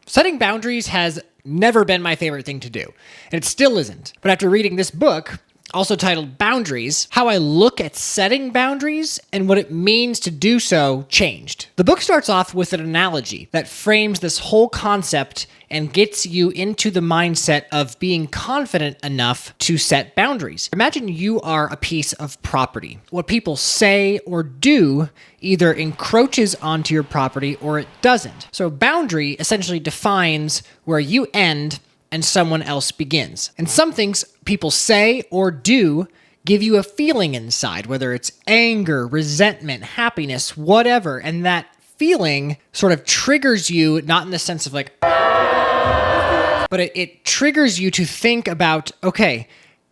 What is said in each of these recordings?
Setting boundaries has never been my favorite thing to do, and it still isn't. But after reading this book, also titled Boundaries, how I look at setting boundaries and what it means to do so changed. The book starts off with an analogy that frames this whole concept and gets you into the mindset of being confident enough to set boundaries. Imagine you are a piece of property. What people say or do either encroaches onto your property or it doesn't. So a boundary essentially defines where you end and someone else begins. And some things people say or do give you a feeling inside, whether it's anger, resentment, happiness, whatever. And that feeling sort of triggers you, not in the sense of like, but it triggers you to think about, okay,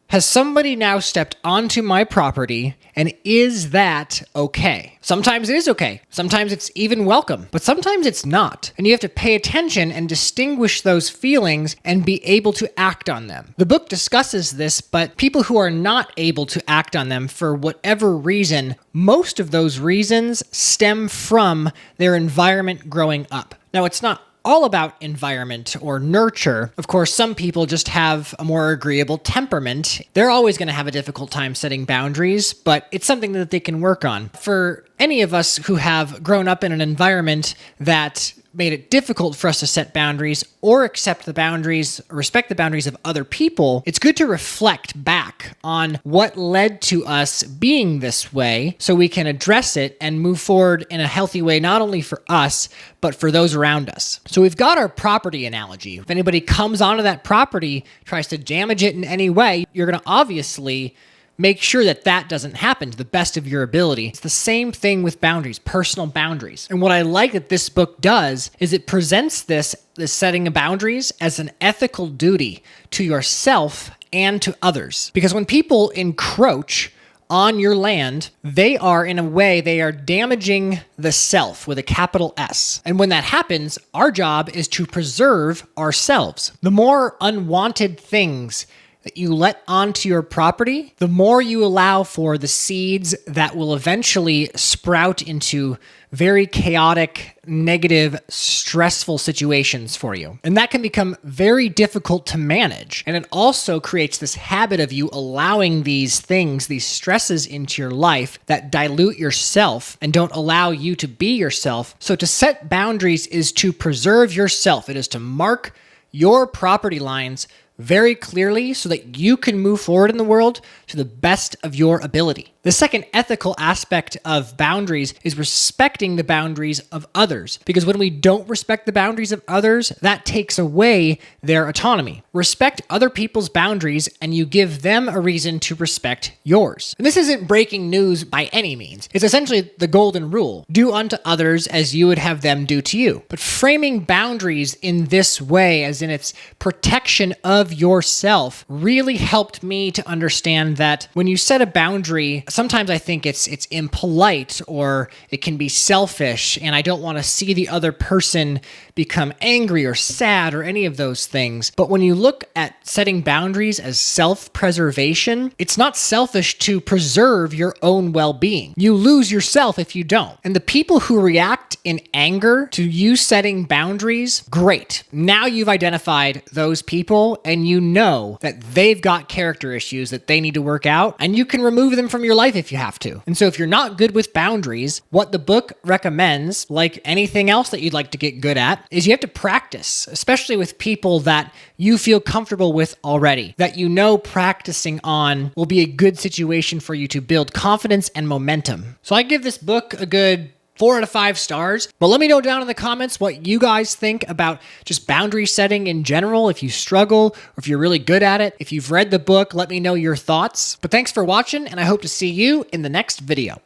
has somebody now stepped onto my property, and is that okay? Sometimes it is okay. Sometimes it's even welcome, but sometimes it's not. And you have to pay attention and distinguish those feelings and be able to act on them. The book discusses this, but people who are not able to act on them for whatever reason, most of those reasons stem from their environment growing up. Now, it's not all about environment or nurture. Of course, some people just have a more agreeable temperament. They're always going to have a difficult time setting boundaries, but it's something that they can work on. For any of us who have grown up in an environment that made it difficult for us to set boundaries or accept the boundaries, or respect the boundaries of other people, it's good to reflect back on what led to us being this way so we can address it and move forward in a healthy way, not only for us, but for those around us. So we've got our property analogy. If anybody comes onto that property, tries to damage it in any way, you're going to obviously make sure that that doesn't happen to the best of your ability. It's the same thing with boundaries, personal boundaries. And what I like that this book does is it presents this setting of boundaries as an ethical duty to yourself and to others. Because when people encroach on your land, they are damaging the self with a capital S. And when that happens, our job is to preserve ourselves. The more unwanted things that you let onto your property, the more you allow for the seeds that will eventually sprout into very chaotic, negative, stressful situations for you. And that can become very difficult to manage. And it also creates this habit of you allowing these things, these stresses into your life that dilute yourself and don't allow you to be yourself. So to set boundaries is to preserve yourself. It is to mark your property lines very clearly so that you can move forward in the world to the best of your ability. The second ethical aspect of boundaries is respecting the boundaries of others. Because when we don't respect the boundaries of others, that takes away their autonomy. Respect other people's boundaries and you give them a reason to respect yours. And this isn't breaking news by any means. It's essentially the golden rule. Do unto others as you would have them do to you. But framing boundaries in this way, as in its protection of yourself, really helped me to understand that when you set a boundary, sometimes I think it's impolite or it can be selfish, and I don't want to see the other person become angry or sad or any of those things. But when you look at setting boundaries as self-preservation, it's not selfish to preserve your own well-being. You lose yourself if you don't. And the people who react in anger to you setting boundaries, great. Now you've identified those people and you know that they've got character issues that they need to work out, and you can remove them from your life if you have to. And so if you're not good with boundaries, what the book recommends, like anything else that you'd like to get good at, is you have to practice, especially with people that you feel comfortable with already, that you know practicing on will be a good situation for you to build confidence and momentum. So I give this book a good 4 out of 5 stars. But let me know down in the comments what you guys think about just boundary setting in general. If you struggle or if you're really good at it. If you've read the book, let me know your thoughts. But thanks for watching, and I hope to see you in the next video.